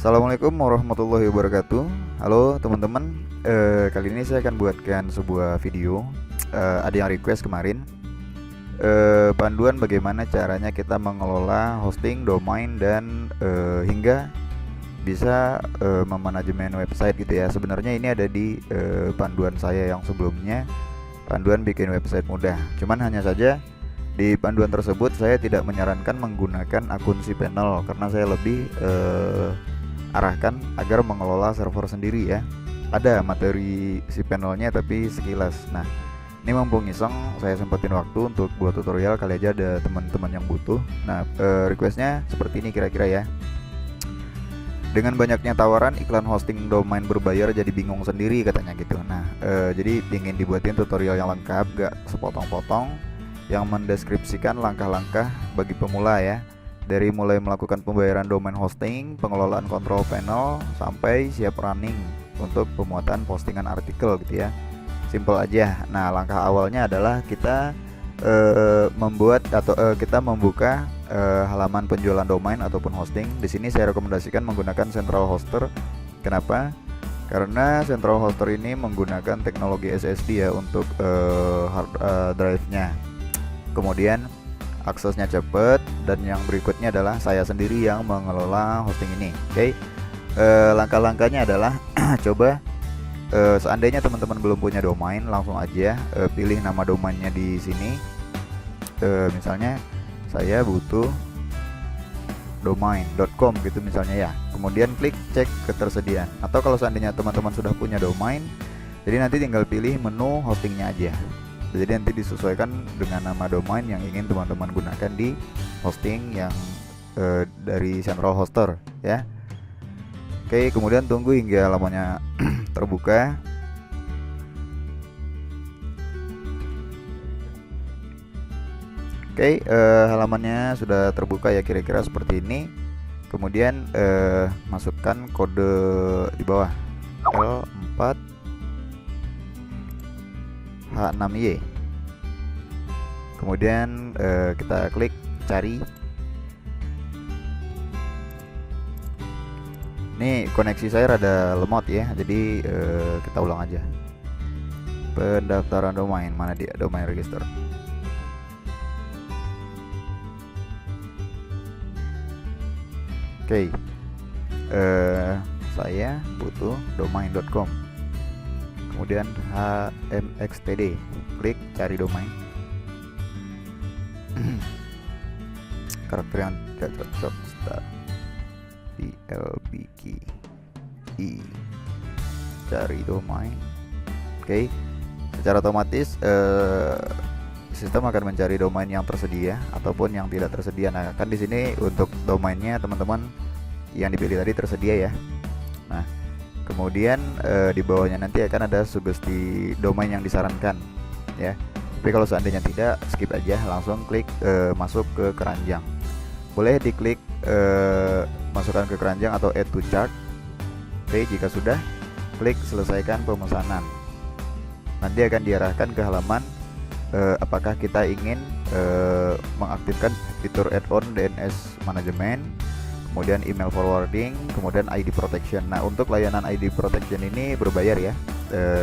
Assalamualaikum warahmatullahi wabarakatuh. Halo teman-teman, kali ini saya akan buatkan sebuah video. Ada yang request kemarin, panduan bagaimana caranya kita mengelola hosting, domain, dan hingga bisa memanajemen website gitu ya. Sebenarnya ini ada di panduan saya yang sebelumnya, panduan bikin website mudah. Cuman hanya saja di panduan tersebut saya tidak menyarankan menggunakan akun cPanel karena saya lebih arahkan agar mengelola server sendiri ya. Ada materi cPanelnya tapi sekilas. Nah, ini mumpung iseng saya sempetin waktu untuk buat tutorial, kali aja ada teman-teman yang butuh. Nah, requestnya seperti ini kira-kira ya. Dengan banyaknya tawaran iklan hosting domain berbayar jadi bingung sendiri katanya gitu. Nah, jadi ingin dibuatin tutorial yang lengkap, gak sepotong-potong, yang mendeskripsikan langkah-langkah bagi pemula ya. Dari mulai melakukan pembayaran domain hosting, pengelolaan control panel, sampai siap running untuk pemuatan postingan artikel gitu ya. Simple aja. Nah, langkah awalnya adalah kita kita membuka halaman penjualan domain ataupun hosting. Di sini saya rekomendasikan menggunakan central hoster. Kenapa? Karena central hoster ini menggunakan teknologi SSD ya untuk hard drive-nya. Kemudian aksesnya cepat, dan yang berikutnya adalah saya sendiri yang mengelola hosting ini. Oke, langkah-langkahnya adalah coba seandainya teman-teman belum punya domain, langsung aja pilih nama domainnya di sini. Misalnya saya butuh domain.com gitu misalnya ya. Kemudian klik cek ketersediaan. Atau kalau seandainya teman-teman sudah punya domain, jadi nanti tinggal pilih menu hostingnya aja. Jadi nanti disesuaikan dengan nama domain yang ingin teman-teman gunakan di hosting yang dari central hoster ya. Oke, kemudian tunggu hingga halamannya terbuka. Oke, halamannya sudah terbuka ya, kira-kira seperti ini. Kemudian masukkan kode di bawah L4 H6Y. Kemudian kita klik cari. Ini koneksi saya rada lemot ya, jadi kita ulang aja. Pendaftaran domain, mana dia? Domain register. Oke, saya butuh domain.com. Kemudian hmxtd, klik cari domain. Karakter yang tidak cocok, start dlbk i, cari domain. Oke, secara otomatis sistem akan mencari domain yang tersedia ataupun yang tidak tersedia. Nah, kan di sini untuk domainnya teman-teman yang dipilih tadi tersedia ya. Nah, kemudian di bawahnya nanti akan ada sugesti domain yang disarankan ya. Tapi kalau seandainya tidak, skip aja, langsung klik masuk ke keranjang. Boleh diklik masukkan ke keranjang atau add to chart. Oke, jika sudah, klik selesaikan pemesanan. Nanti akan diarahkan ke halaman apakah kita ingin mengaktifkan fitur add-on DNS management, kemudian email forwarding, kemudian ID protection. Nah, untuk layanan ID protection ini berbayar ya.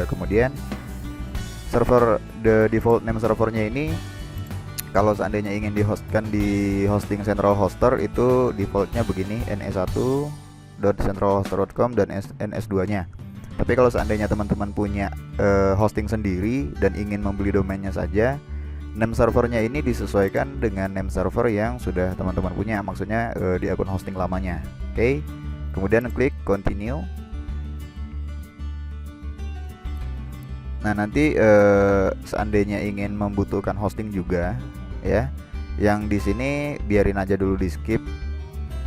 Kemudian server, the default name servernya ini kalau seandainya ingin dihostkan di hosting central hoster itu defaultnya begini, ns1.centralhoster.com dan ns2 nya. Tapi kalau seandainya teman-teman punya hosting sendiri dan ingin membeli domainnya saja, name servernya ini disesuaikan dengan name server yang sudah teman-teman punya, maksudnya di akun hosting lamanya. Oke, kemudian klik continue. Nah, nanti seandainya ingin membutuhkan hosting juga ya, yang di sini biarin aja dulu di skip.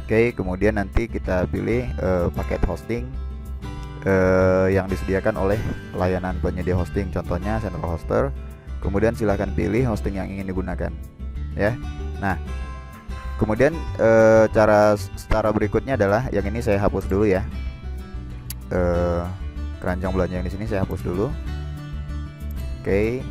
Oke, kemudian nanti kita pilih paket hosting yang disediakan oleh layanan penyedia hosting, contohnya central hoster. Kemudian silahkan pilih hosting yang ingin digunakan ya. Nah, kemudian cara berikutnya adalah yang ini saya hapus dulu ya. Keranjang belanja yang di sini saya hapus dulu. Oke.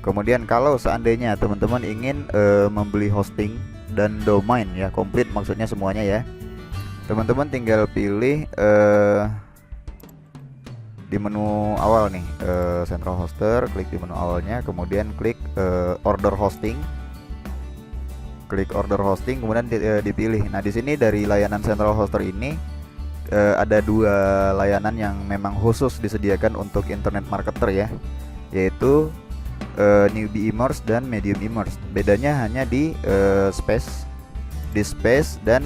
Kemudian kalau seandainya teman-teman ingin membeli hosting dan domain ya, komplit maksudnya semuanya ya, teman-teman tinggal pilih di menu awal nih, central hoster, klik di menu awalnya, kemudian klik order hosting, kemudian dipilih. Nah, di sini dari layanan central hoster ini ada dua layanan yang memang khusus disediakan untuk internet marketer ya, yaitu newbie immerse dan medium immerse. Bedanya hanya di space dan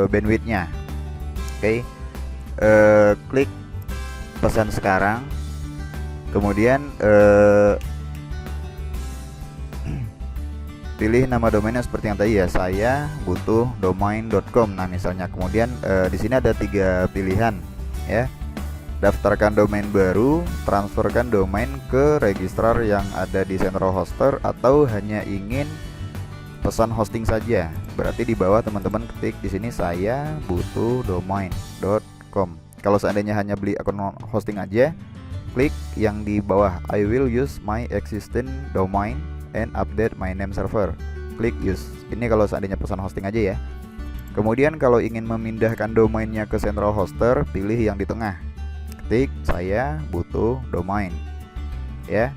bandwidthnya. Oke, klik pesan sekarang, kemudian pilih nama domainnya seperti yang tadi ya, saya butuh domain.com. Nah, misalnya, kemudian di sini ada 3 pilihan ya. Daftarkan domain baru, transferkan domain ke registrar yang ada di central hoster, atau hanya ingin pesan hosting saja. Berarti di bawah teman-teman ketik di sini saya butuh domain.com. Kalau seandainya hanya beli akun hosting aja, klik yang di bawah, I will use my existing domain and update my name server. Klik use. Ini kalau seandainya pesan hosting aja ya. Kemudian kalau ingin memindahkan domainnya ke central hoster, pilih yang di tengah. Ketik saya butuh domain. Ya.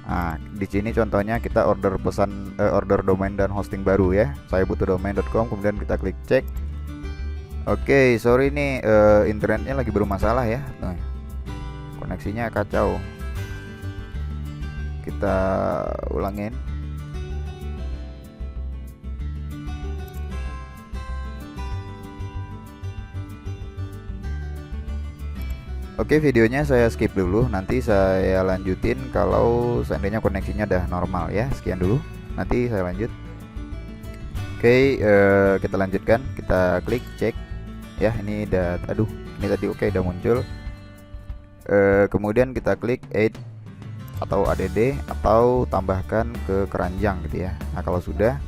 Nah, di sini contohnya kita order domain dan hosting baru ya. Saya butuh domain.com, kemudian kita klik cek. Oke, sorry nih, internetnya lagi bermasalah ya. Nah, koneksinya kacau. Kita ulangin. Oke, videonya saya skip dulu, nanti saya lanjutin kalau seandainya koneksinya udah normal ya. Sekian dulu, nanti saya lanjut. Oke, kita lanjutkan, kita klik cek ya. Ini udah, ini tadi oke, udah muncul. Kemudian kita klik add atau add atau tambahkan ke keranjang gitu ya. Nah, kalau sudah,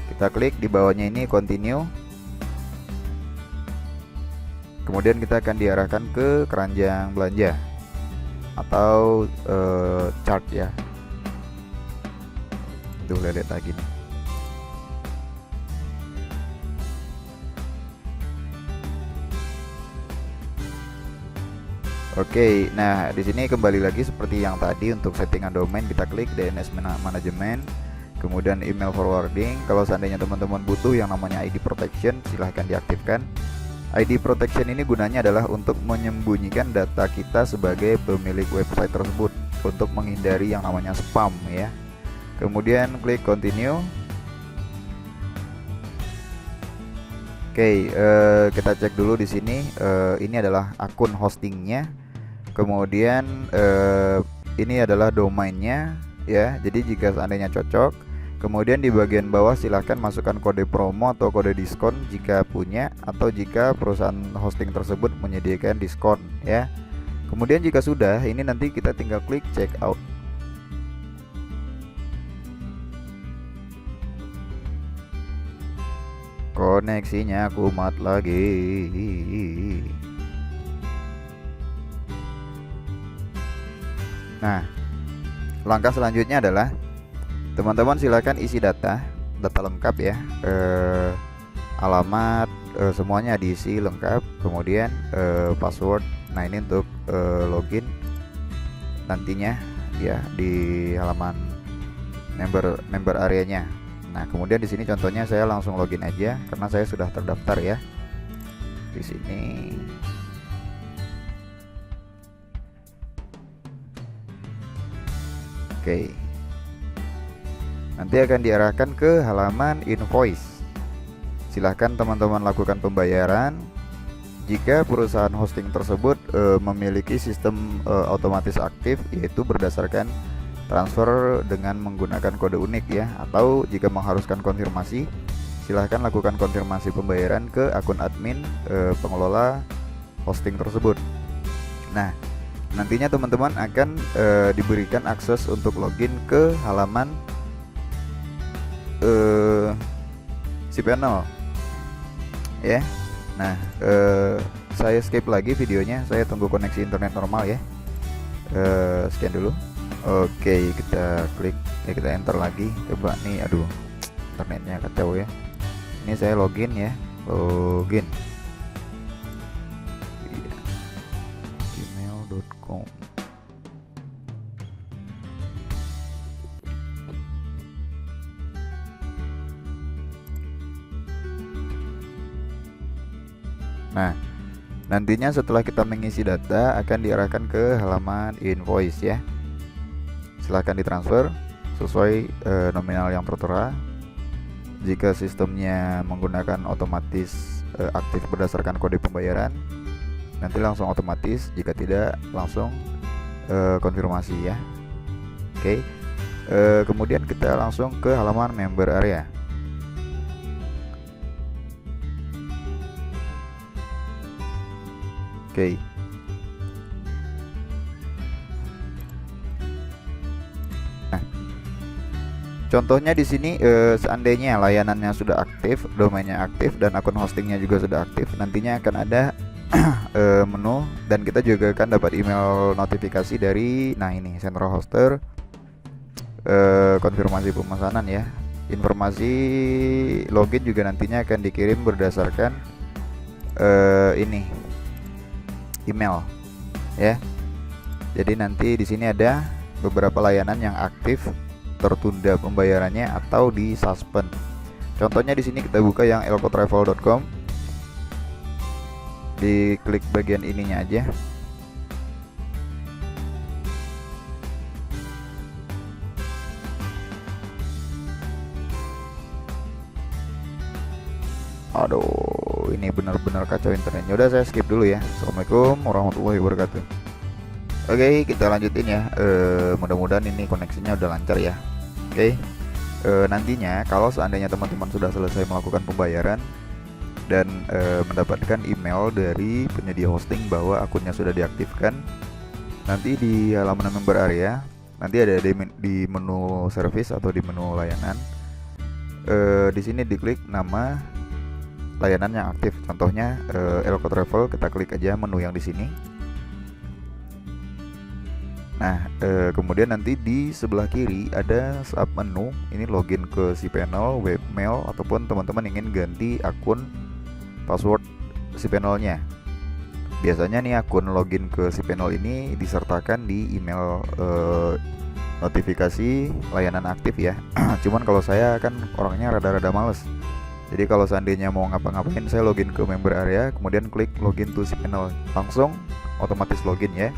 kita klik di bawahnya ini continue. Kemudian kita akan diarahkan ke keranjang belanja atau chart ya. Tuh, lihat lagi nih. Oke, nah di sini kembali lagi seperti yang tadi. Untuk settingan domain kita klik DNS management, kemudian email forwarding. Kalau seandainya teman-teman butuh yang namanya ID protection, silahkan diaktifkan. ID protection ini gunanya adalah untuk menyembunyikan data kita sebagai pemilik website tersebut, untuk menghindari yang namanya spam ya. Kemudian klik continue. Oke, kita cek dulu di sini. Ini adalah akun hostingnya. Kemudian ini adalah domainnya ya. Jadi jika seandainya cocok, kemudian di bagian bawah silahkan masukkan kode promo atau kode diskon jika punya, atau jika perusahaan hosting tersebut menyediakan diskon ya. Kemudian jika sudah, ini nanti kita tinggal klik check out. Koneksinya kumat lagi. Nah, langkah selanjutnya adalah teman-teman silakan isi data lengkap ya, alamat, semuanya diisi lengkap. Kemudian password. Nah, ini untuk login nantinya ya di halaman member areanya. Nah, kemudian di sini contohnya saya langsung login aja karena saya sudah terdaftar ya di sini. Oke. Nanti akan diarahkan ke halaman invoice. Silahkan teman-teman lakukan pembayaran. Jika perusahaan hosting tersebut memiliki sistem otomatis aktif, yaitu berdasarkan transfer dengan menggunakan kode unik ya, atau jika mengharuskan konfirmasi, silahkan lakukan konfirmasi pembayaran ke akun admin pengelola hosting tersebut. Nah, nantinya teman-teman akan diberikan akses untuk login ke halaman cPanel ya. Nah, saya skip lagi videonya, saya tunggu koneksi internet normal ya. Sekian dulu. Oke, kita klik ya, kita enter lagi. Coba nih, aduh, internetnya kacau ya. Ini saya login ya, login gmail.com. Nah, nantinya setelah kita mengisi data akan diarahkan ke halaman invoice ya. Silahkan ditransfer sesuai nominal yang tertera. Jika sistemnya menggunakan otomatis aktif berdasarkan kode pembayaran, nanti langsung otomatis. Jika tidak, langsung konfirmasi ya. Oke. Kemudian kita langsung ke halaman member area. Oke. Nah, contohnya di sini seandainya layanannya sudah aktif, domainnya aktif, dan akun hostingnya juga sudah aktif, nantinya akan ada menu, dan kita juga akan dapat email notifikasi dari, nah ini Central Hoster, konfirmasi pemesanan ya. Informasi login juga nantinya akan dikirim berdasarkan ini email ya. Jadi nanti di sini ada beberapa layanan yang aktif, tertunda pembayarannya atau di suspend. Contohnya di sini kita buka yang elcotravel.com. Diklik bagian ininya aja. Aduh, ini benar-benar kacau internetnya. Udah, saya skip dulu ya. Assalamualaikum warahmatullahi wabarakatuh. Oke, kita lanjutin ya. Mudah-mudahan ini koneksinya udah lancar ya. Oke. Nantinya kalau seandainya teman-teman sudah selesai melakukan pembayaran dan mendapatkan email dari penyedia hosting bahwa akunnya sudah diaktifkan, nanti di halaman member area nanti ada di menu service atau di menu layanan. Di sini diklik nama layanan yang aktif, contohnya Elco Travel. Kita klik aja menu yang di sini. Nah, kemudian nanti di sebelah kiri ada sub menu. Ini login ke cPanel, webmail, ataupun teman-teman ingin ganti akun password cPanel-nya. Biasanya nih akun login ke cPanel ini disertakan di email notifikasi layanan aktif ya. Cuman kalau saya kan orangnya rada-rada males. Jadi kalau seandainya mau ngapa-ngapain, saya login ke member area, kemudian klik login to cPanel, langsung otomatis login ya.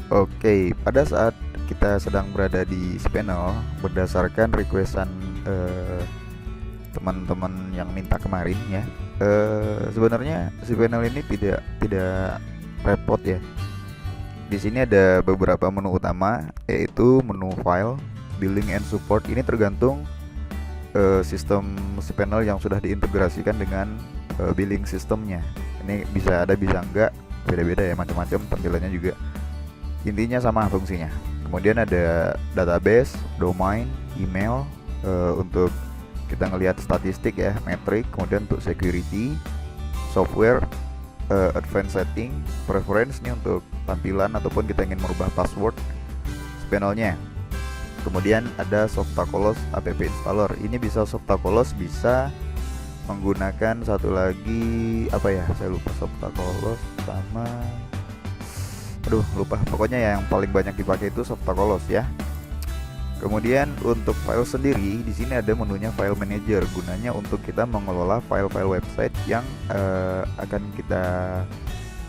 Oke, pada saat kita sedang berada di cPanel, berdasarkan requestan teman-teman yang minta kemarin ya, sebenarnya cPanel ini tidak repot ya. Di sini ada beberapa menu utama, yaitu menu file, billing and support. Ini tergantung sistem cPanel yang sudah diintegrasikan dengan billing sistemnya. Ini bisa ada, bisa enggak, beda-beda ya, macam-macam tampilannya juga. Intinya sama fungsinya. Kemudian ada database, domain, email untuk kita ngelihat statistik ya, metrik. Kemudian untuk security, software, advanced setting, preference nih untuk tampilan ataupun kita ingin merubah password cPanel-nya. Kemudian ada Softacolos app installer. Ini bisa Softacolos, bisa menggunakan satu lagi apa ya, saya lupa. Softacolos sama, aduh lupa, pokoknya yang paling banyak dipakai itu Softacolos ya. Kemudian untuk file sendiri, di sini ada menunya File Manager, gunanya untuk kita mengelola file-file website yang akan kita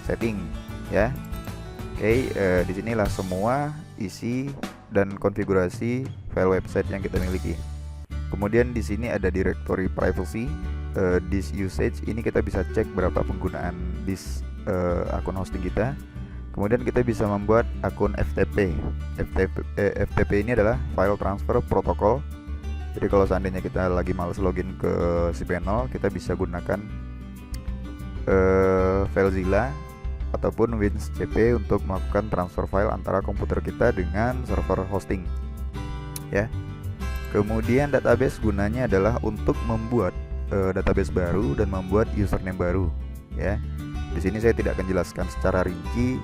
setting ya. Oke, di sinilah semua isi dan konfigurasi file website yang kita miliki. Kemudian di sini ada directory privacy, disk usage. Ini kita bisa cek berapa penggunaan disk akun hosting kita. Kemudian kita bisa membuat akun FTP. FTP ini adalah file transfer protocol. Jadi kalau seandainya kita lagi males login ke cPanel, kita bisa gunakan FileZilla ataupun WinCP untuk melakukan transfer file antara komputer kita dengan server hosting ya. Kemudian database gunanya adalah untuk membuat database baru dan membuat username baru ya. Di sini saya tidak akan jelaskan secara rinci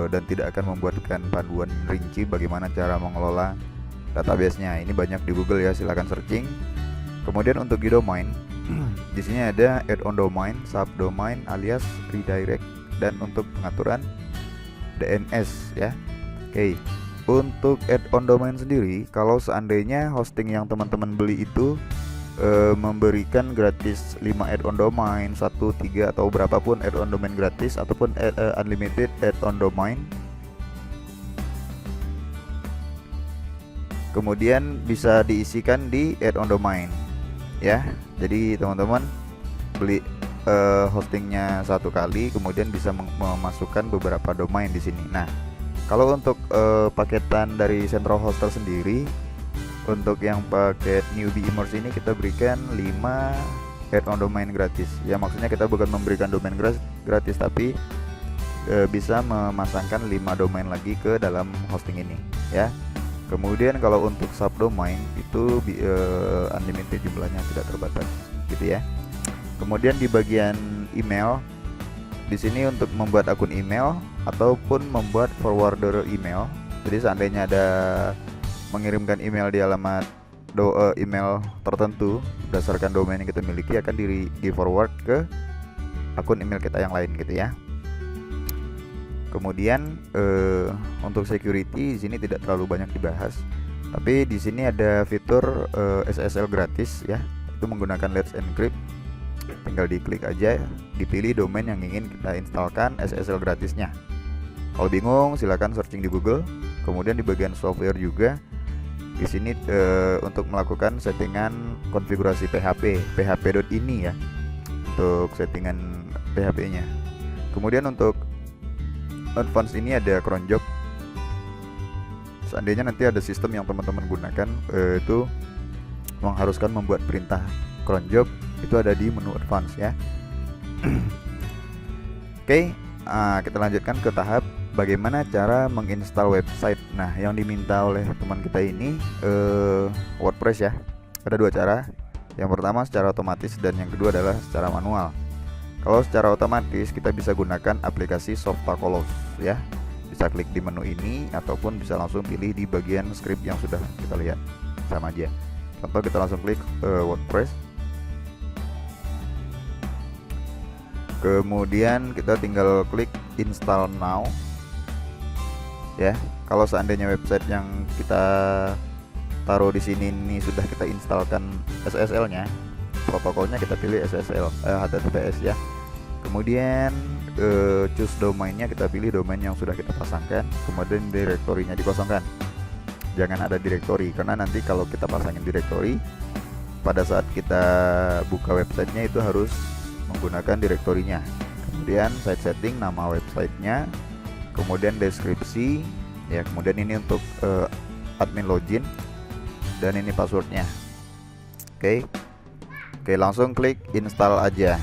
dan tidak akan membuatkan panduan rinci bagaimana cara mengelola database-nya. Ini banyak di Google ya, silahkan searching. Kemudian untuk di domain, di sini ada add-on domain, subdomain alias redirect, dan untuk pengaturan DNS ya. Oke. Untuk add-on domain sendiri, kalau seandainya hosting yang teman-teman beli itu memberikan gratis 5 add-on domain, 1, 3 atau berapapun add-on domain gratis ataupun unlimited add-on domain, kemudian bisa diisikan di add-on domain ya. Jadi teman-teman beli hostingnya satu kali, kemudian bisa memasukkan beberapa domain di sini. Nah, kalau untuk paketan dari Central Hoster sendiri, untuk yang paket newbie immerse ini kita berikan 5 add-on domain gratis. Ya, maksudnya kita bukan memberikan domain gratis, tapi bisa memasangkan 5 domain lagi ke dalam hosting ini ya. Kemudian kalau untuk subdomain itu unlimited, jumlahnya tidak terbatas gitu ya. Kemudian di bagian email, di sini untuk membuat akun email ataupun membuat forwarder email. Jadi seandainya ada mengirimkan email di alamat email tertentu berdasarkan domain yang kita miliki, akan di forward ke akun email kita yang lain gitu ya. Kemudian untuk security di sini tidak terlalu banyak dibahas, tapi di sini ada fitur SSL gratis ya. Itu menggunakan Let's Encrypt. Tinggal diklik aja, dipilih domain yang ingin kita instalkan SSL gratisnya. Kalau bingung silahkan searching di Google. Kemudian di bagian software juga di sini untuk melakukan settingan konfigurasi php.ini ya, untuk settingan PHP-nya. Kemudian untuk advance ini ada cron job. Seandainya nanti ada sistem yang teman-teman gunakan itu mengharuskan membuat perintah cron job, itu ada di menu advance ya. Oke, kita lanjutkan ke tahap bagaimana cara menginstal website. Nah, yang diminta oleh teman kita ini WordPress ya. Ada 2 cara. Yang pertama secara otomatis dan yang kedua adalah secara manual. Kalau secara otomatis kita bisa gunakan aplikasi Softaculous ya. Bisa klik di menu ini ataupun bisa langsung pilih di bagian script yang sudah kita lihat. Sama aja. Contoh kita langsung klik WordPress. Kemudian kita tinggal klik install now ya. Kalau seandainya website yang kita taruh di sini ini sudah kita instalkan SSL-nya, protokolnya kita pilih SSL HTTPS ya. Kemudian choose domainnya, kita pilih domain yang sudah kita pasangkan. Kemudian direktorinya dikosongkan, jangan ada direktori, karena nanti kalau kita pasangin direktori pada saat kita buka websitenya itu harus menggunakan direktorinya. Kemudian site setting, nama websitenya, kemudian deskripsi ya, kemudian ini untuk admin login, dan ini passwordnya. Oke, langsung klik install aja.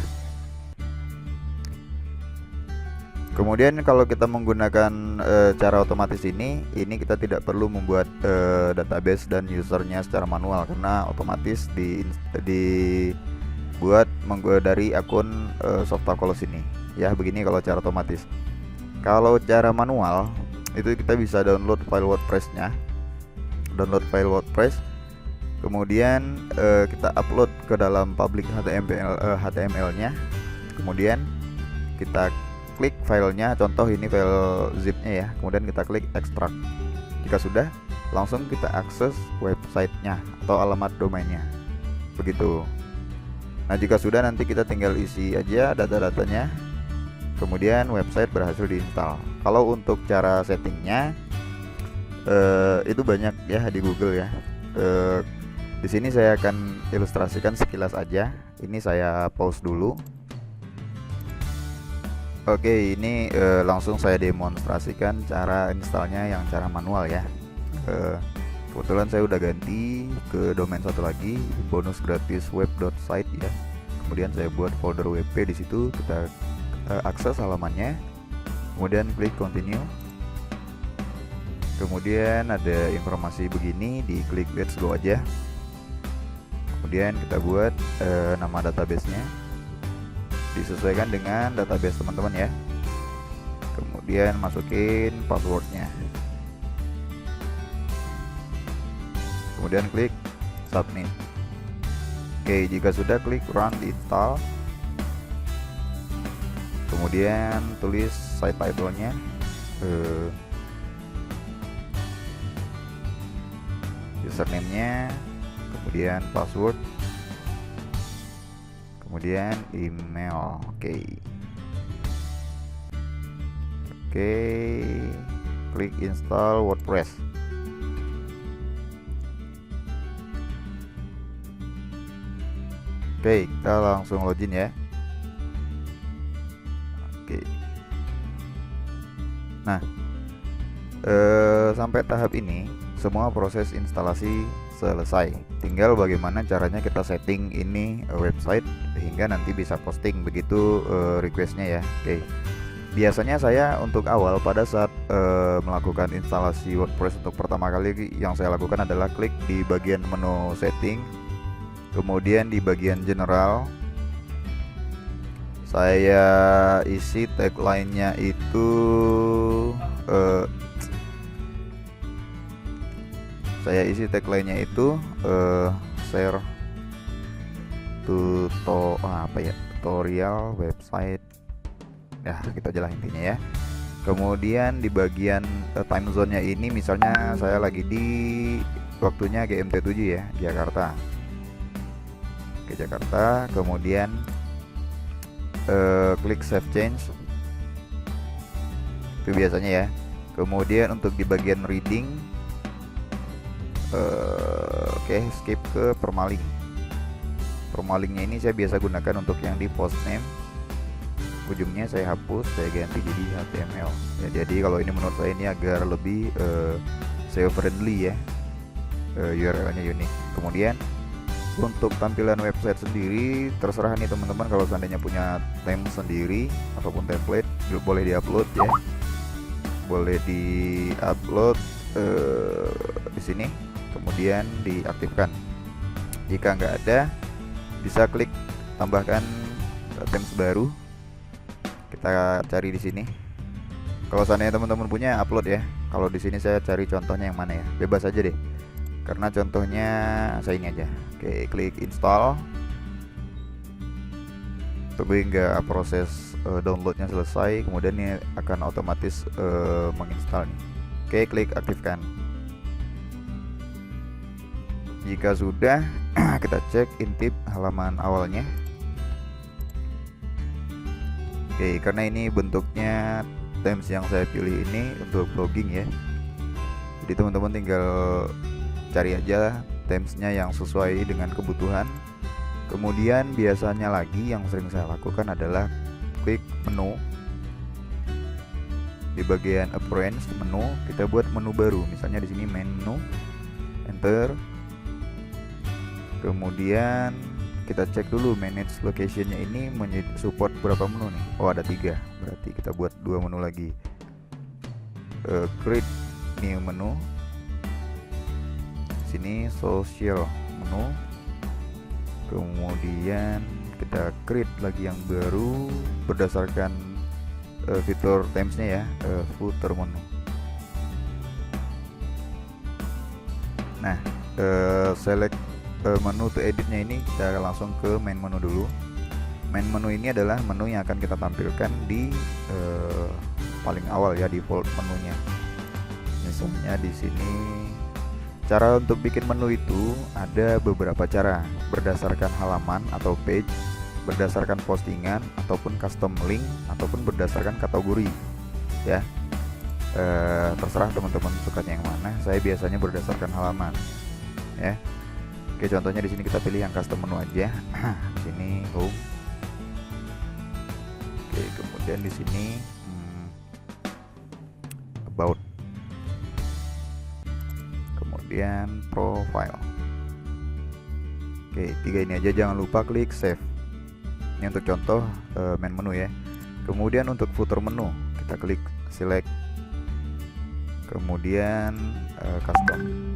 Kemudian kalau kita menggunakan cara otomatis ini kita tidak perlu membuat database dan usernya secara manual, karena otomatis dibuat dari akun Softaculous ini ya. Begini kalau cara otomatis. Kalau cara manual itu kita bisa download file WordPress-nya, kemudian kita upload ke dalam public HTML-nya, kemudian kita klik filenya, contoh ini file zip-nya ya, kemudian kita klik extract. Jika sudah, langsung kita akses websitenya atau alamat domainnya, begitu. Nah, jika sudah nanti kita tinggal isi aja data-datanya, kemudian website berhasil diinstal. Kalau untuk cara settingnya itu banyak ya di Google ya. Di sini saya akan ilustrasikan sekilas aja. Ini saya pause dulu. Oke, ini langsung saya demonstrasikan cara installnya yang cara manual ya. Kebetulan saya udah ganti ke domain satu lagi, bonus gratis web.site ya. Kemudian saya buat folder wp di situ, kita akses halamannya, kemudian klik continue. Kemudian ada informasi begini, diklik let's go aja. Kemudian kita buat nama database-nya, disesuaikan dengan database teman-teman ya. Kemudian masukin passwordnya. kemudian klik submit. Oke, jika sudah, klik run install, kemudian tulis site title-nya, username-nya, kemudian password, kemudian email. Oke, klik install WordPress. Oke, kita langsung login ya. Oke. Nah, sampai tahap ini semua proses instalasi selesai. Tinggal bagaimana caranya kita setting ini website hingga nanti bisa posting begitu requestnya ya. Oke. Biasanya saya untuk awal pada saat melakukan instalasi WordPress untuk pertama kali, yang saya lakukan adalah klik di bagian menu setting, kemudian di bagian general saya isi tagline-nya itu share tutorial website ya, gitu aja lah intinya ya. Kemudian di bagian time zone-nya ini misalnya saya lagi di waktunya GMT 7 ya, Jakarta. Ke Jakarta, kemudian klik save change, itu biasanya ya. Kemudian untuk di bagian reading, skip ke permaling. Permalingnya ini saya biasa gunakan untuk yang di post name, ujungnya saya hapus, saya ganti jadi HTML ya. Jadi kalau ini menurut saya ini agar lebih SEO friendly ya, URL-nya unik. Kemudian untuk tampilan website sendiri terserah nih teman-teman, kalau seandainya punya theme sendiri ataupun template boleh diupload ya, boleh diupload di sini, kemudian diaktifkan. Jika nggak ada, bisa klik tambahkan themes baru, kita cari di sini. Kalau seandainya teman-teman punya, upload ya. Kalau di sini saya cari contohnya yang mana ya, bebas aja deh, karena contohnya saya ini aja. Oke, klik install, tunggu hingga proses downloadnya selesai, kemudian ini akan otomatis menginstal nih. Oke, klik aktifkan. Jika sudah, kita cek intip halaman awalnya. Oke, karena ini bentuknya themes yang saya pilih ini untuk blogging ya, jadi teman-teman tinggal cari aja themesnya yang sesuai dengan kebutuhan. Kemudian biasanya lagi yang sering saya lakukan adalah klik menu, di bagian appearance menu kita buat menu baru, misalnya di sini menu, enter. Kemudian kita cek dulu manage location-nya ini support berapa menu nih. Oh, ada 3, berarti kita buat 2 menu lagi. Create new menu, sini social menu, kemudian kita create lagi yang baru berdasarkan fitur themesnya ya, footer menu. Nah, select menu to editnya ini kita langsung ke main menu dulu. Main menu ini adalah menu yang akan kita tampilkan di paling awal ya, default menunya. Misalnya di sini cara untuk bikin menu itu ada beberapa cara, berdasarkan halaman atau page, berdasarkan postingan, ataupun custom link, ataupun berdasarkan kategori ya. Terserah teman-teman sukanya yang mana. Saya biasanya berdasarkan halaman ya. Oke, contohnya di sini kita pilih yang custom menu aja. Di sini home. Oke, kemudian di sini about, kemudian profile. Oke, 3 ini aja, jangan lupa klik save. Ini untuk contoh main menu ya. Kemudian untuk footer menu kita klik select, kemudian custom.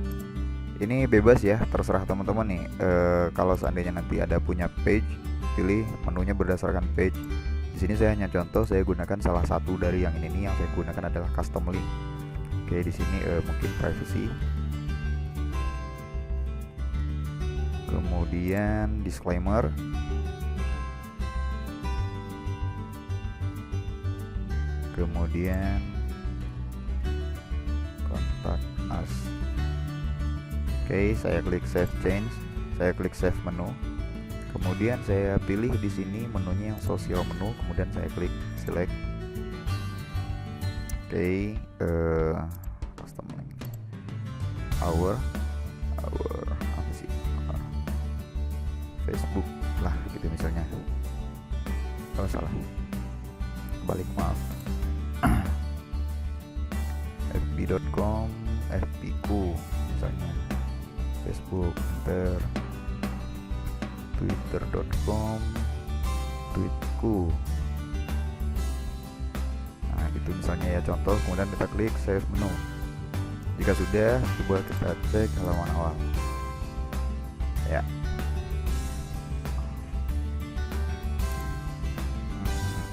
Ini bebas ya, terserah teman-teman nih. Kalau seandainya nanti ada punya page, pilih menunya berdasarkan page. Di sini saya hanya contoh, saya gunakan salah satu dari yang ini nih. Yang saya gunakan adalah custom link. Oke, di sini mungkin privacy. kemudian disclaimer, kemudian kontak us. Oke, saya klik save change, saya klik save menu, kemudian saya pilih di sini menunya yang social menu, kemudian saya klik select. Oke, custom link our apa sih, Facebook lah gitu misalnya. Oh salah, balik, maaf. fb.com fbku misalnya, Facebook, enter, twitter.com tweetku. Nah itu misalnya ya contoh, kemudian kita klik save menu. Jika sudah, coba kita cek halaman awal ya.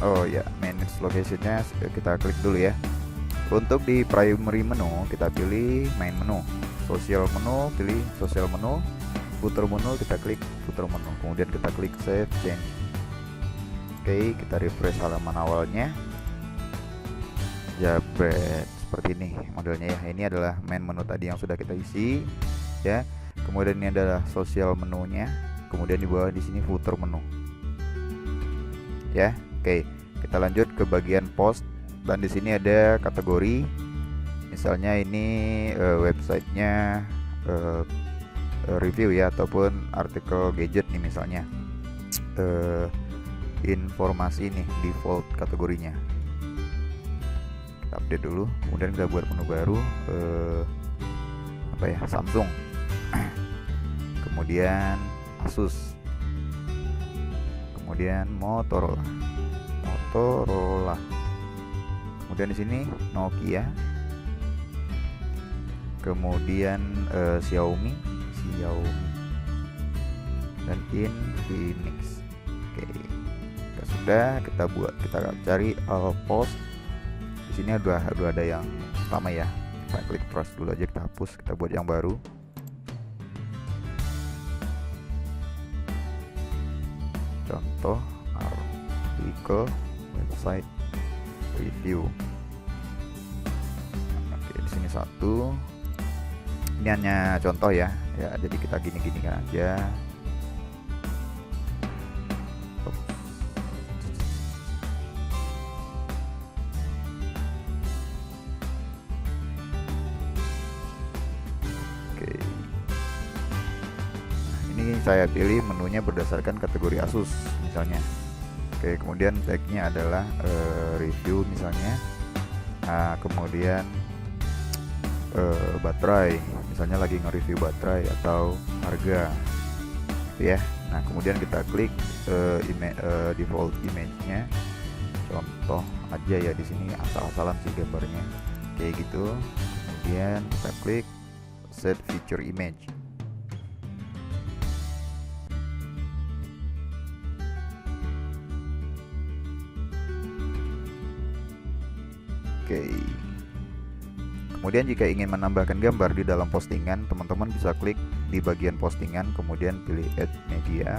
Oh ya, manage locationnya kita klik dulu ya. Untuk di primary menu kita pilih main menu, social menu pilih social menu, footer menu kita klik footer menu, kemudian kita klik save change. Oke, kita refresh halaman awalnya. Jabret seperti ini modelnya ya. Ini adalah main menu tadi yang sudah kita isi ya. Kemudian ini adalah social menunya, kemudian di bawah di sini footer menu ya. Oke, kita lanjut ke bagian post, dan di sini ada kategori. Misalnya ini websitenya review ya, ataupun artikel gadget nih misalnya. Informasi nih default kategorinya. Kita update dulu, kemudian kita buat menu baru, apa ya, Samsung. Kemudian Asus, kemudian Motorola, kemudian di sini Nokia, kemudian Xiaomi, dan Infinix. Oke, sudah kita cari post. Di sini ada yang pertama ya. Kita klik terus dulu aja, kita hapus, kita buat yang baru. Contoh artikel website review. Oke, di sini satu. Ini hanya contoh ya. Ya, jadi kita gini-gini aja. Ini saya pilih menunya berdasarkan kategori Asus misalnya. Oke, kemudian tagnya adalah review misalnya. Nah, kemudian baterai, misalnya lagi nge-review baterai atau harga ya. Nah, kemudian kita klik default image-nya. Contoh aja ya, di sini asal-asalan sih gambarnya kayak gitu. Kemudian kita klik set feature image. Oke. Kemudian jika ingin menambahkan gambar di dalam postingan, teman-teman bisa klik di bagian postingan, kemudian pilih add media.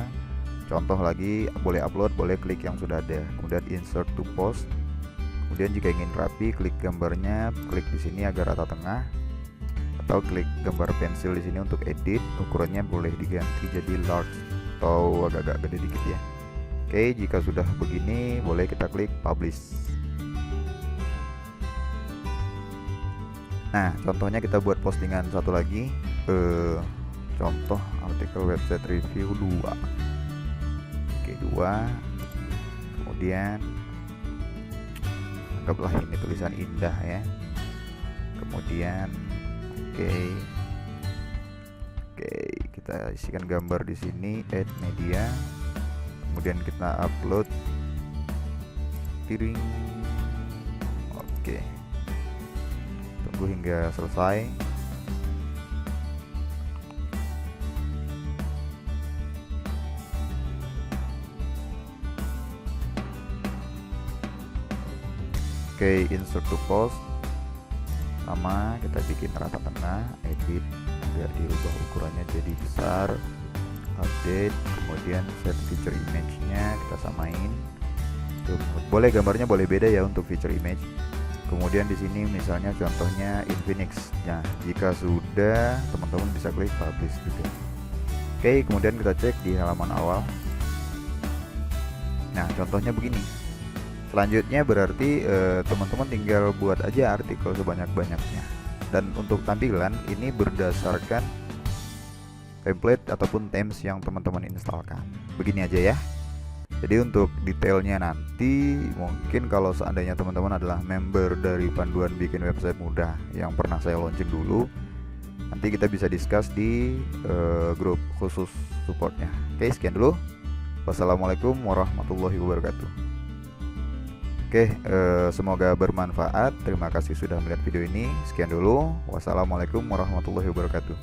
Contoh lagi, boleh upload, boleh klik yang sudah ada. Kemudian insert to post. Kemudian jika ingin rapi, klik gambarnya, klik di sini agar rata tengah, atau klik gambar pensil di sini untuk edit. Ukurannya boleh diganti jadi large atau agak-agak gede dikit ya. Oke, jika sudah begini, boleh kita klik publish. Nah, contohnya kita buat postingan satu lagi, contoh artikel website review 2. Oke, 2. Kemudian anggaplah ini tulisan indah ya. Kemudian oke, kita isikan gambar di sini, add media. Kemudian kita upload. Tiring. Oke. Tunggu hingga selesai. Oke, insert to post. Sama, kita bikin rata tengah, edit biar dirubah ukurannya jadi besar update, kemudian set feature image-nya kita samain. Tuh, boleh gambarnya boleh beda ya untuk feature image. Kemudian di sini misalnya contohnya Infinix. Nah, jika sudah, teman-teman bisa klik publish juga. Oke, kemudian kita cek di halaman awal. Nah, contohnya begini. Selanjutnya berarti teman-teman tinggal buat aja artikel sebanyak-banyaknya. Dan untuk tampilan ini berdasarkan template ataupun themes yang teman-teman instalkan. Begini aja ya. Jadi untuk detailnya nanti mungkin kalau seandainya teman-teman adalah member dari panduan bikin website mudah yang pernah saya launching dulu, nanti kita bisa discuss di grup khusus supportnya. Oke, sekian dulu. Wassalamualaikum warahmatullahi wabarakatuh. Oke, semoga bermanfaat. Terima kasih sudah melihat video ini. Sekian dulu. Wassalamualaikum warahmatullahi wabarakatuh.